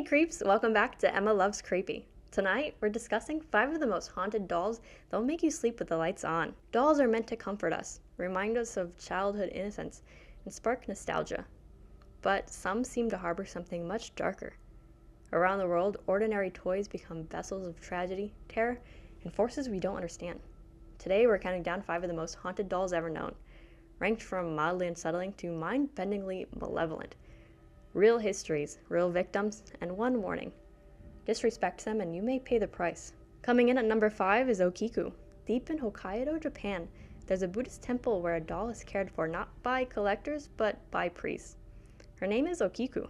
Hey creeps, welcome back to Emma Loves Creepy. Tonight, we're discussing 5 of the most haunted dolls that will make you sleep with the lights on. Dolls are meant to comfort us, remind us of childhood innocence, and spark nostalgia. But some seem to harbor something much darker. Around the world, ordinary toys become vessels of tragedy, terror, and forces we don't understand. Today, we're counting down 5 of the most haunted dolls ever known, ranked from mildly unsettling to mind-bendingly malevolent. Real histories, real victims, and one warning. Disrespect them and you may pay the price. Coming in at number 5 is Okiku. Deep in Hokkaido, Japan, there's a Buddhist temple where a doll is cared for not by collectors, but by priests. Her name is Okiku,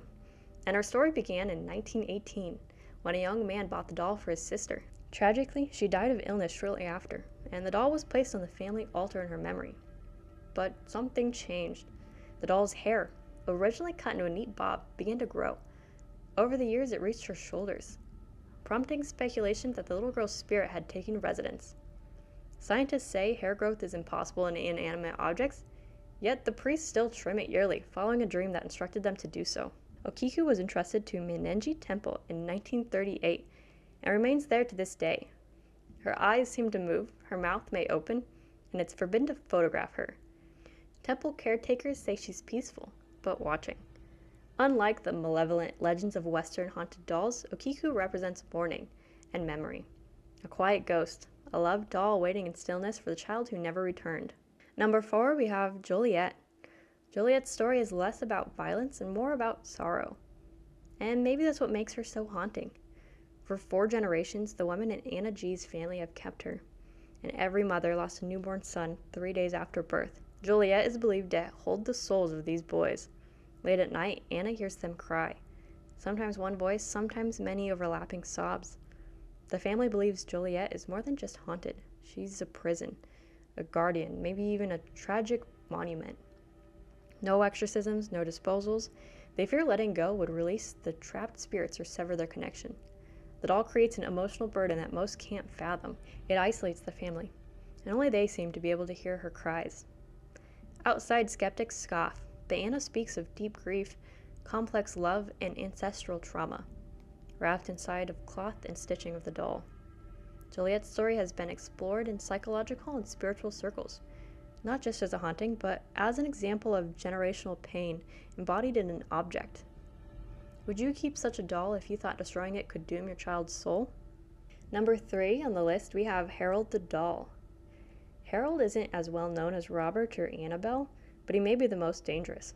and her story began in 1918, when a young man bought the doll for his sister. Tragically, she died of illness shortly after, and the doll was placed on the family altar in her memory. But something changed. The doll's hair, originally cut into a neat bob, began to grow. Over the years, it reached her shoulders, prompting speculation that the little girl's spirit had taken residence. Scientists say hair growth is impossible in inanimate objects, yet the priests still trim it yearly, following a dream that instructed them to do so. Okiku was entrusted to Mannenji Temple in 1938 and remains there to this day. Her eyes seem to move, her mouth may open, and it's forbidden to photograph her. Temple caretakers say she's peaceful, but watching. Unlike the malevolent legends of Western haunted dolls, Okiku represents mourning and memory. A quiet ghost, a loved doll waiting in stillness for the child who never returned. Number 4, we have Joliet. Joliet's story is less about violence and more about sorrow. And maybe that's what makes her so haunting. For 4 generations, the women in Anna G's family have kept her, and every mother lost a newborn son 3 days after birth. Joliet is believed to hold the souls of these boys. Late at night, Anna hears them cry. Sometimes one voice, sometimes many overlapping sobs. The family believes Joliet is more than just haunted. She's a prison, a guardian, maybe even a tragic monument. No exorcisms, no disposals. They fear letting go would release the trapped spirits or sever their connection. The doll creates an emotional burden that most can't fathom. It isolates the family, and only they seem to be able to hear her cries. Outside skeptics scoff, but Anna speaks of deep grief, complex love, and ancestral trauma, wrapped inside of cloth and stitching of the doll. Joliet's story has been explored in psychological and spiritual circles, not just as a haunting, but as an example of generational pain embodied in an object. Would you keep such a doll if you thought destroying it could doom your child's soul? Number 3 on the list, we have Harold the doll. Harold isn't as well known as Robert or Annabelle, but he may be the most dangerous.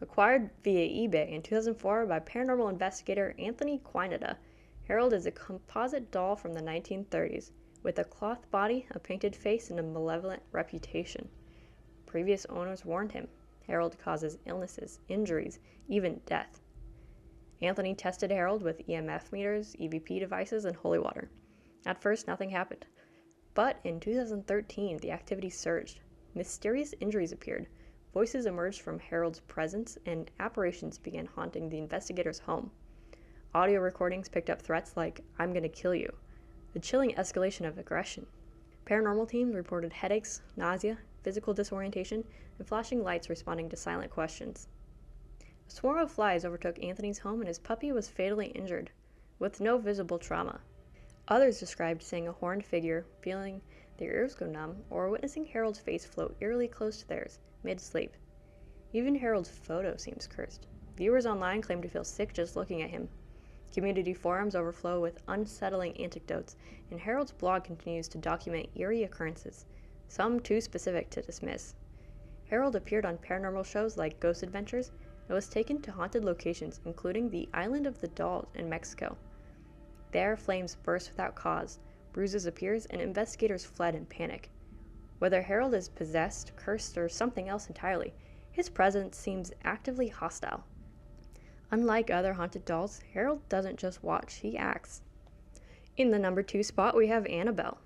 Acquired via eBay in 2004 by paranormal investigator Anthony Quinada, Harold is a composite doll from the 1930s, with a cloth body, a painted face, and a malevolent reputation. Previous owners warned him. Harold causes illnesses, injuries, even death. Anthony tested Harold with EMF meters, EVP devices, and holy water. At first, nothing happened. But in 2013, the activity surged. Mysterious injuries appeared, voices emerged from Harold's presence, and apparitions began haunting the investigator's home. Audio recordings picked up threats like, "I'm gonna kill you," the chilling escalation of aggression. Paranormal teams reported headaches, nausea, physical disorientation, and flashing lights responding to silent questions. A swarm of flies overtook Anthony's home and his puppy was fatally injured, with no visible trauma. Others described seeing a horned figure, feeling their ears go numb, or witnessing Harold's face float eerily close to theirs, mid-sleep. Even Harold's photo seems cursed. Viewers online claim to feel sick just looking at him. Community forums overflow with unsettling anecdotes, and Harold's blog continues to document eerie occurrences, some too specific to dismiss. Harold appeared on paranormal shows like Ghost Adventures and was taken to haunted locations, including the Island of the Dolls in Mexico. There, flames burst without cause, bruises appeared, and investigators fled in panic. Whether Harold is possessed, cursed, or something else entirely, his presence seems actively hostile. Unlike other haunted dolls, Harold doesn't just watch, he acts. In the number 2 spot, we have Annabelle.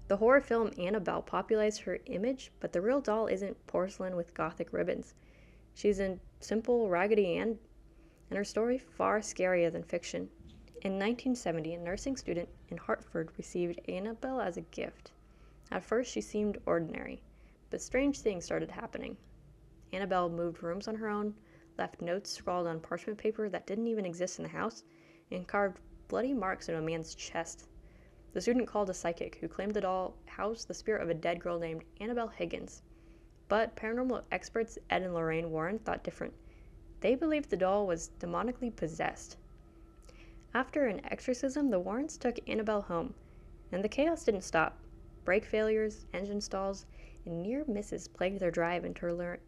The horror film Annabelle popularized her image, but the real doll isn't porcelain with gothic ribbons. She's a simple Raggedy Ann, and her story far scarier than fiction. In 1970, a nursing student in Hartford received Annabelle as a gift. At first, she seemed ordinary, but strange things started happening. Annabelle moved rooms on her own, left notes scrawled on parchment paper that didn't even exist in the house, and carved bloody marks in a man's chest. The student called a psychic who claimed the doll housed the spirit of a dead girl named Annabelle Higgins. But paranormal experts Ed and Lorraine Warren thought different. They believed the doll was demonically possessed. After an exorcism, the Warrens took Annabelle home, and the chaos didn't stop. Brake failures, engine stalls, and near misses plagued their drive until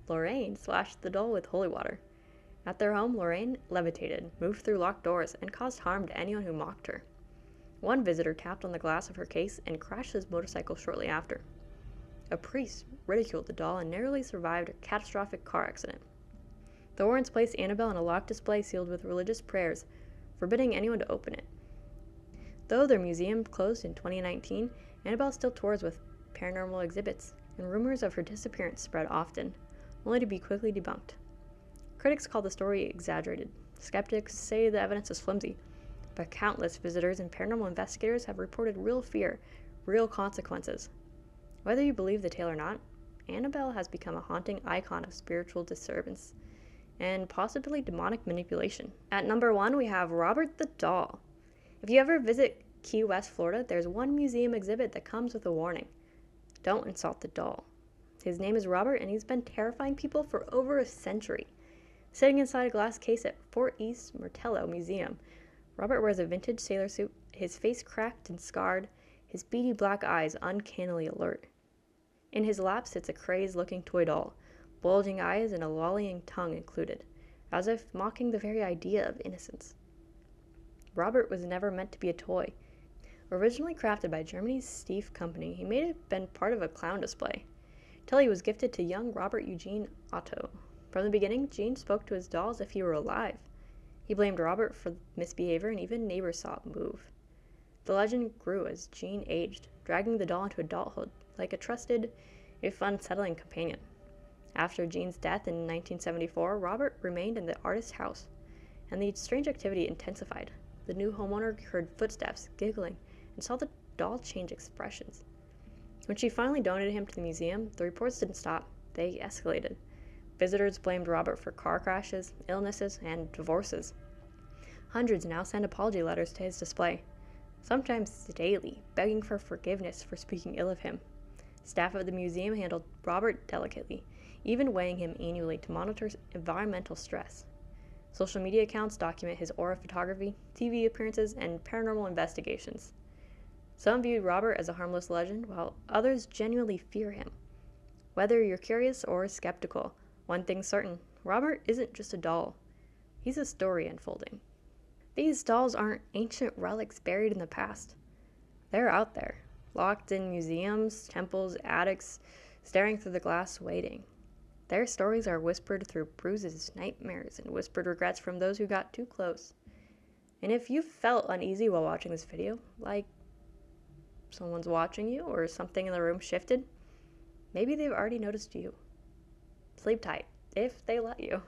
Lorraine splashed the doll with holy water. At their home, Lorraine levitated, moved through locked doors, and caused harm to anyone who mocked her. One visitor tapped on the glass of her case and crashed his motorcycle shortly after. A priest ridiculed the doll and narrowly survived a catastrophic car accident. The Warrens placed Annabelle in a locked display sealed with religious prayers, forbidding anyone to open it. Though their museum closed in 2019, Annabelle still tours with paranormal exhibits, and rumors of her disappearance spread often, only to be quickly debunked. Critics call the story exaggerated. Skeptics say the evidence is flimsy, but countless visitors and paranormal investigators have reported real fear, real consequences. Whether you believe the tale or not, Annabelle has become a haunting icon of spiritual disturbance and possibly demonic manipulation. At number 1, we have Robert the Doll. If you ever visit Key West, Florida, there's one museum exhibit that comes with a warning. Don't insult the doll. His name is Robert, and he's been terrifying people for over a century. Sitting inside a glass case at East Martello Museum, Robert wears a vintage sailor suit, his face cracked and scarred, his beady black eyes uncannily alert. In his lap sits a crazed-looking toy doll, bulging eyes and a lolling tongue included, as if mocking the very idea of innocence. Robert was never meant to be a toy. Originally crafted by Germany's Steiff company, he may have been part of a clown display, till he was gifted to young Robert Eugene Otto. From the beginning, Gene spoke to his doll as if he were alive. He blamed Robert for misbehavior, and even neighbors saw it move. The legend grew as Gene aged, dragging the doll into adulthood like a trusted, if unsettling, companion. After Gene's death in 1974, Robert remained in the artist's house, and the strange activity intensified. The new homeowner heard footsteps, giggling, and saw the doll change expressions. When she finally donated him to the museum, the reports didn't stop. They escalated. Visitors blamed Robert for car crashes, illnesses, and divorces. Hundreds now send apology letters to his display, sometimes daily, begging for forgiveness for speaking ill of him. Staff at the museum handled Robert delicately, even weighing him annually to monitor environmental stress. Social media accounts document his aura photography, TV appearances, and paranormal investigations. Some viewed Robert as a harmless legend, while others genuinely fear him. Whether you're curious or skeptical, one thing's certain, Robert isn't just a doll. He's a story unfolding. These dolls aren't ancient relics buried in the past. They're out there, locked in museums, temples, attics, staring through the glass waiting. Their stories are whispered through bruises, nightmares, and whispered regrets from those who got too close. And if you felt uneasy while watching this video, like someone's watching you or something in the room shifted, maybe they've already noticed you. Sleep tight, if they let you.